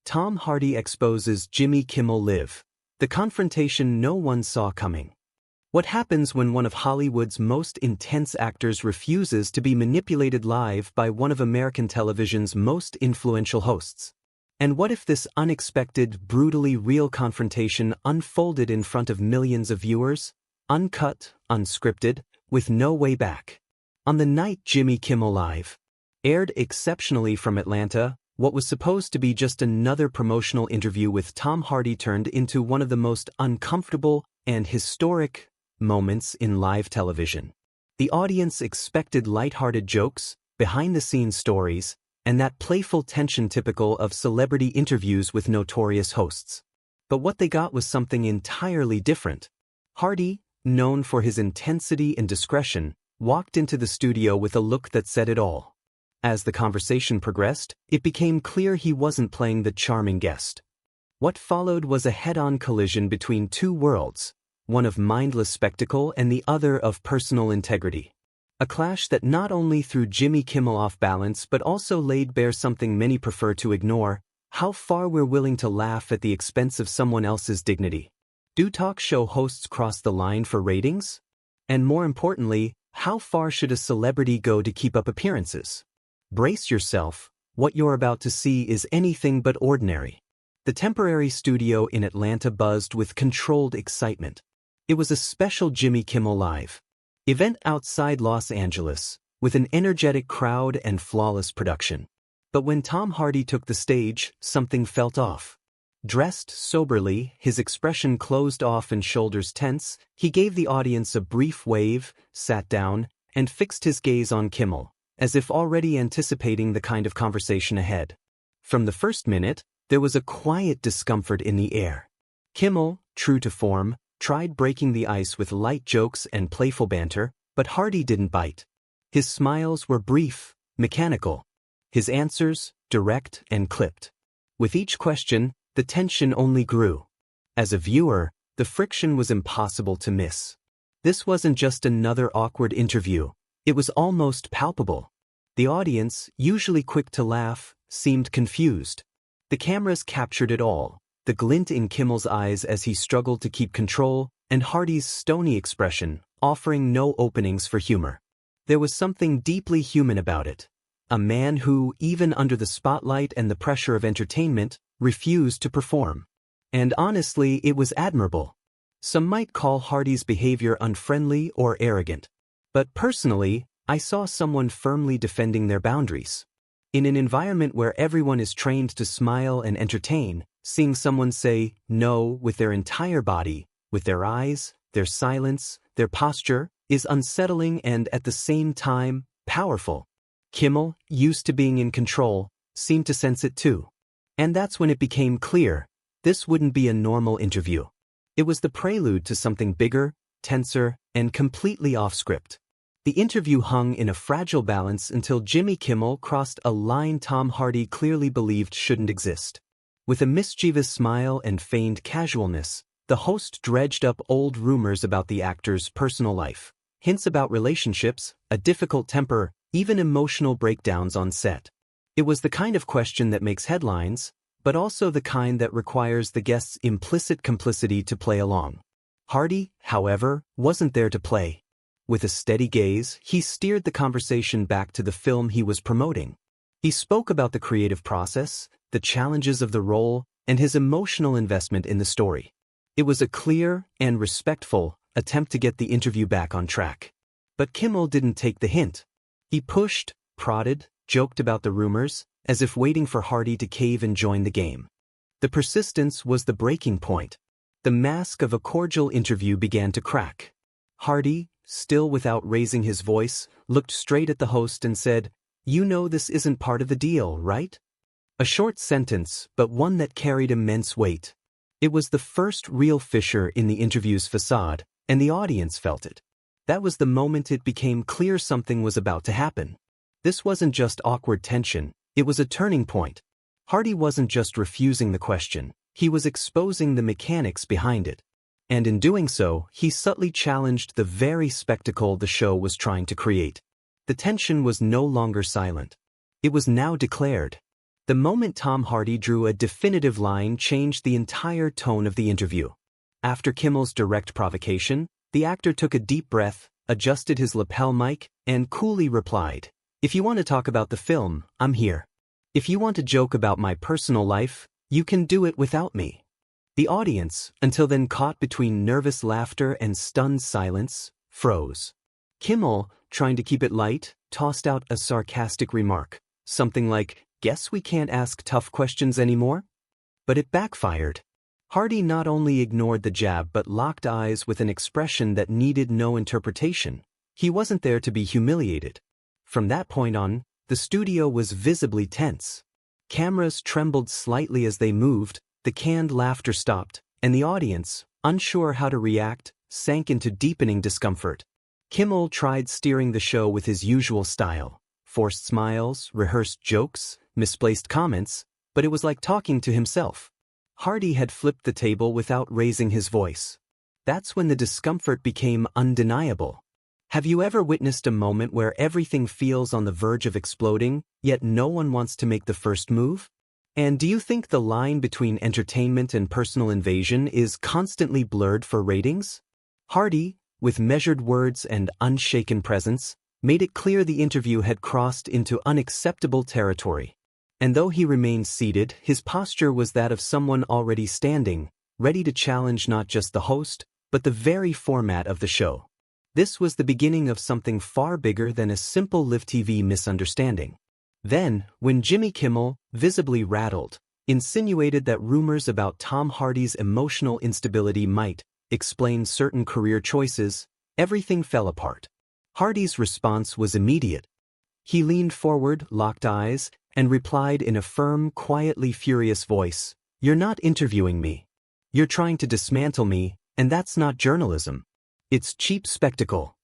Tom Hardy exposes Jimmy Kimmel Live. The confrontation no one saw coming. What happens when one of Hollywood's most intense actors refuses to be manipulated live by one of American television's most influential hosts? And what if this unexpected, brutally real confrontation unfolded in front of millions of viewers? Uncut, unscripted, with no way back. On the night Jimmy Kimmel Live aired exceptionally from Atlanta, what was supposed to be just another promotional interview with Tom Hardy turned into one of the most uncomfortable and historic moments in live television. The audience expected lighthearted jokes, behind-the-scenes stories, and that playful tension typical of celebrity interviews with notorious hosts. But what they got was something entirely different. Hardy, known for his intensity and discretion, walked into the studio with a look that said it all. As the conversation progressed, it became clear he wasn't playing the charming guest. What followed was a head-on collision between two worlds, one of mindless spectacle and the other of personal integrity. A clash that not only threw Jimmy Kimmel off balance but also laid bare something many prefer to ignore: how far we're willing to laugh at the expense of someone else's dignity. Do talk show hosts cross the line for ratings? And more importantly, how far should a celebrity go to keep up appearances? Brace yourself, what you're about to see is anything but ordinary. The temporary studio in Atlanta buzzed with controlled excitement. It was a special Jimmy Kimmel Live event outside Los Angeles, with an energetic crowd and flawless production. But when Tom Hardy took the stage, something felt off. Dressed soberly, his expression closed off and shoulders tense, he gave the audience a brief wave, sat down, and fixed his gaze on Kimmel, as if already anticipating the kind of conversation ahead. From the first minute, there was a quiet discomfort in the air. Kimmel, true to form, tried breaking the ice with light jokes and playful banter, but Hardy didn't bite. His smiles were brief, mechanical. His answers, direct and clipped. With each question, the tension only grew. As a viewer, the friction was impossible to miss. This wasn't just another awkward interview. It was almost palpable. The audience, usually quick to laugh, seemed confused. The cameras captured it all: the glint in Kimmel's eyes as he struggled to keep control, and Hardy's stony expression, offering no openings for humor. There was something deeply human about it. A man who, even under the spotlight and the pressure of entertainment, refused to perform. And honestly, it was admirable. Some might call Hardy's behavior unfriendly or arrogant. But personally, I saw someone firmly defending their boundaries. In an environment where everyone is trained to smile and entertain, seeing someone say no with their entire body, with their eyes, their silence, their posture, is unsettling and at the same time, powerful. Kimmel, used to being in control, seemed to sense it too. And that's when it became clear, this wouldn't be a normal interview. It was the prelude to something bigger, tenser, and completely off script. The interview hung in a fragile balance until Jimmy Kimmel crossed a line Tom Hardy clearly believed shouldn't exist. With a mischievous smile and feigned casualness, the host dredged up old rumors about the actor's personal life, hints about relationships, a difficult temper, even emotional breakdowns on set. It was the kind of question that makes headlines, but also the kind that requires the guest's implicit complicity to play along. Hardy, however, wasn't there to play. With a steady gaze, he steered the conversation back to the film he was promoting. He spoke about the creative process, the challenges of the role, and his emotional investment in the story. It was a clear and respectful attempt to get the interview back on track. But Kimmel didn't take the hint. He pushed, prodded, joked about the rumors, as if waiting for Hardy to cave and join the game. The persistence was the breaking point. The mask of a cordial interview began to crack. Hardy, still without raising his voice, looked straight at the host and said, "You know this isn't part of the deal, right?" A short sentence, but one that carried immense weight. It was the first real fissure in the interview's facade, and the audience felt it. That was the moment it became clear something was about to happen. This wasn't just awkward tension, it was a turning point. Hardy wasn't just refusing the question, he was exposing the mechanics behind it. And in doing so, he subtly challenged the very spectacle the show was trying to create. The tension was no longer silent. It was now declared. The moment Tom Hardy drew a definitive line changed the entire tone of the interview. After Kimmel's direct provocation, the actor took a deep breath, adjusted his lapel mic, and coolly replied, "If you want to talk about the film, I'm here. If you want to joke about my personal life, you can do it without me." The audience, until then caught between nervous laughter and stunned silence, froze. Kimmel, trying to keep it light, tossed out a sarcastic remark, something like, "Guess we can't ask tough questions anymore?" But it backfired. Hardy not only ignored the jab but locked eyes with an expression that needed no interpretation. He wasn't there to be humiliated. From that point on, the studio was visibly tense. Cameras trembled slightly as they moved, the canned laughter stopped, and the audience, unsure how to react, sank into deepening discomfort. Kimmel tried steering the show with his usual style: forced smiles, rehearsed jokes, misplaced comments, but it was like talking to himself. Hardy had flipped the table without raising his voice. That's when the discomfort became undeniable. Have you ever witnessed a moment where everything feels on the verge of exploding, yet no one wants to make the first move? And do you think the line between entertainment and personal invasion is constantly blurred for ratings? Hardy, with measured words and unshaken presence, made it clear the interview had crossed into unacceptable territory. And though he remained seated, his posture was that of someone already standing, ready to challenge not just the host, but the very format of the show. This was the beginning of something far bigger than a simple live TV misunderstanding. Then, when Jimmy Kimmel, visibly rattled, insinuated that rumors about Tom Hardy's emotional instability might explain certain career choices, everything fell apart. Hardy's response was immediate. He leaned forward, locked eyes, and replied in a firm, quietly furious voice, "You're not interviewing me. You're trying to dismantle me, and that's not journalism. It's cheap spectacle."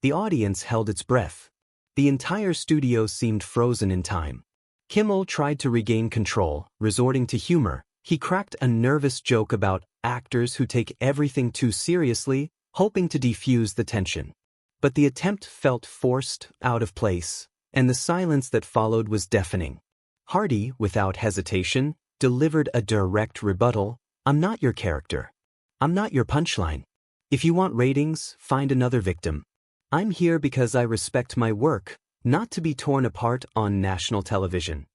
The audience held its breath. The entire studio seemed frozen in time. Kimmel tried to regain control, resorting to humor. He cracked a nervous joke about actors who take everything too seriously, hoping to defuse the tension. But the attempt felt forced, out of place, and the silence that followed was deafening. Hardy, without hesitation, delivered a direct rebuttal: "I'm not your character. I'm not your punchline. If you want ratings, find another victim. I'm here because I respect my work, not to be torn apart on national television."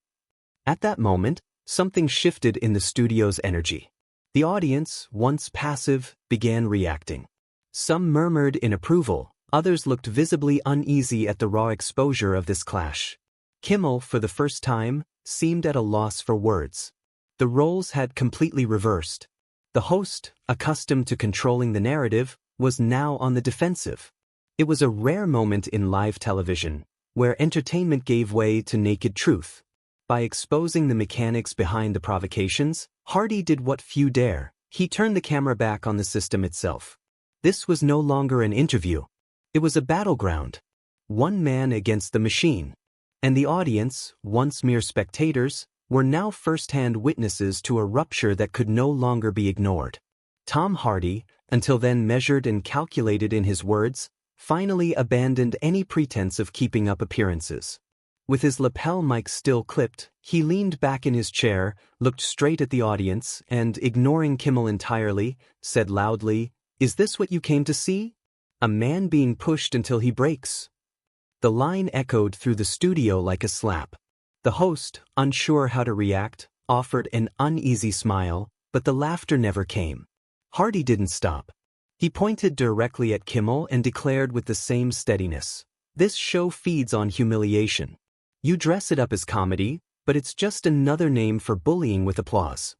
At that moment, something shifted in the studio's energy. The audience, once passive, began reacting. Some murmured in approval, others looked visibly uneasy at the raw exposure of this clash. Kimmel, for the first time, seemed at a loss for words. The roles had completely reversed. The host, accustomed to controlling the narrative, was now on the defensive. It was a rare moment in live television, where entertainment gave way to naked truth. By exposing the mechanics behind the provocations, Hardy did what few dare: he turned the camera back on the system itself. This was no longer an interview. It was a battleground. One man against the machine. And the audience, once mere spectators, were now first-hand witnesses to a rupture that could no longer be ignored. Tom Hardy, until then measured and calculated in his words, finally abandoned any pretense of keeping up appearances. With his lapel mic still clipped, he leaned back in his chair, looked straight at the audience, and, ignoring Kimmel entirely, said loudly, "Is this what you came to see? A man being pushed until he breaks." The line echoed through the studio like a slap. The host, unsure how to react, offered an uneasy smile, but the laughter never came. Hardy didn't stop. He pointed directly at Kimmel and declared with the same steadiness, "This show feeds on humiliation. You dress it up as comedy, but it's just another name for bullying with applause."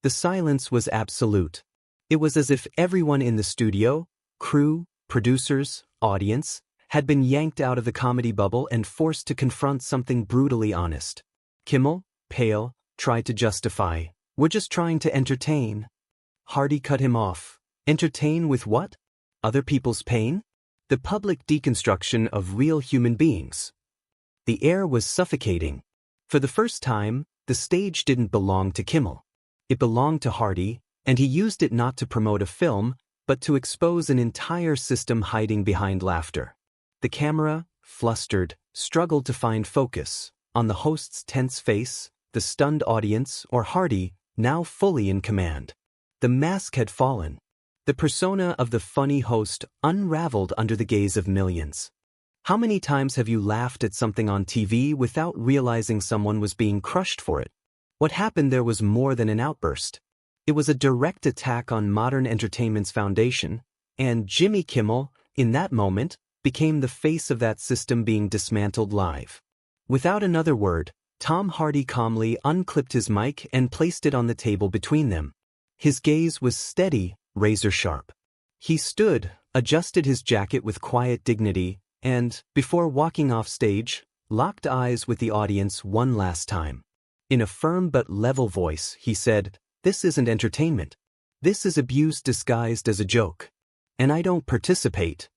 The silence was absolute. It was as if everyone in the studio, crew, producers, audience, had been yanked out of the comedy bubble and forced to confront something brutally honest. Kimmel, pale, tried to justify, "We're just trying to entertain." Hardy cut him off. Entertain with what? Other people's pain? The public deconstruction of real human beings. The air was suffocating. For the first time, the stage didn't belong to Kimmel. It belonged to Hardy, and he used it not to promote a film, but to expose an entire system hiding behind laughter. The camera, flustered, struggled to find focus. On the host's tense face, the stunned audience, or Hardy, now fully in command. The mask had fallen. The persona of the funny host unraveled under the gaze of millions. How many times have you laughed at something on TV without realizing someone was being crushed for it? What happened there was more than an outburst. It was a direct attack on modern entertainment's foundation, and Jimmy Kimmel, in that moment, became the face of that system being dismantled live. Without another word, Tom Hardy calmly unclipped his mic and placed it on the table between them. His gaze was steady, razor-sharp. He stood, adjusted his jacket with quiet dignity, and, before walking off stage, locked eyes with the audience one last time. In a firm but level voice, he said, "This isn't entertainment. This is abuse disguised as a joke. And I don't participate."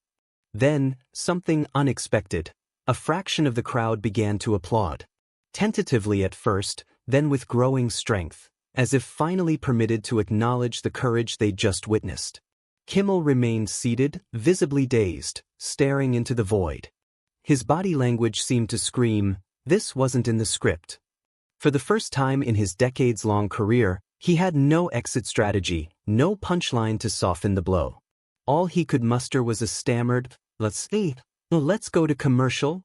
Then, something unexpected. A fraction of the crowd began to applaud. Tentatively at first, then with growing strength, as if finally permitted to acknowledge the courage they'd just witnessed. Kimmel remained seated, visibly dazed, staring into the void. His body language seemed to scream, this wasn't in the script. For the first time in his decades-long career, he had no exit strategy, no punchline to soften the blow. All he could muster was a stammered, let's go to commercial,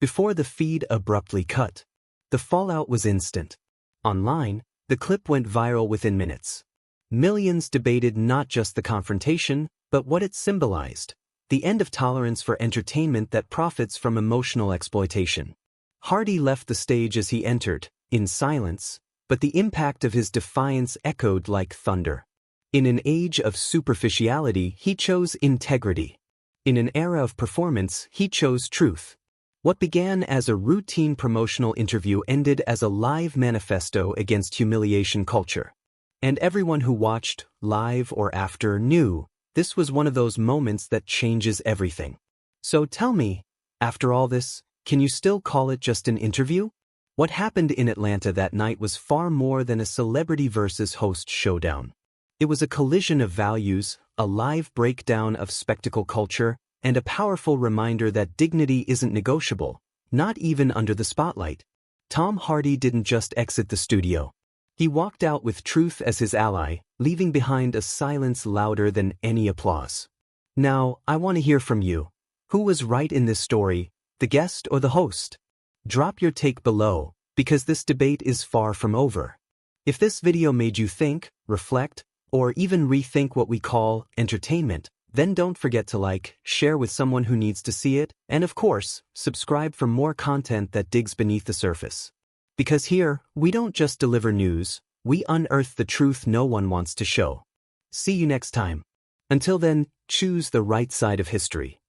before the feed abruptly cut. The fallout was instant. Online, the clip went viral within minutes. Millions debated not just the confrontation, but what it symbolized, the end of tolerance for entertainment that profits from emotional exploitation. Hardy left the stage as he entered, in silence, but the impact of his defiance echoed like thunder. In an age of superficiality, he chose integrity. In an era of performance, he chose truth. What began as a routine promotional interview ended as a live manifesto against humiliation culture. And everyone who watched, live or after, knew this was one of those moments that changes everything. So tell me, after all this, can you still call it just an interview? What happened in Atlanta that night was far more than a celebrity versus host showdown. It was a collision of values, a live breakdown of spectacle culture, and a powerful reminder that dignity isn't negotiable, not even under the spotlight. Tom Hardy didn't just exit the studio. He walked out with truth as his ally, leaving behind a silence louder than any applause. Now, I want to hear from you. Who was right in this story, the guest or the host? Drop your take below, because this debate is far from over. If this video made you think, reflect, or even rethink what we call entertainment, then don't forget to like, share with someone who needs to see it, and of course, subscribe for more content that digs beneath the surface. Because here, we don't just deliver news, we unearth the truth no one wants to show. See you next time. Until then, choose the right side of history.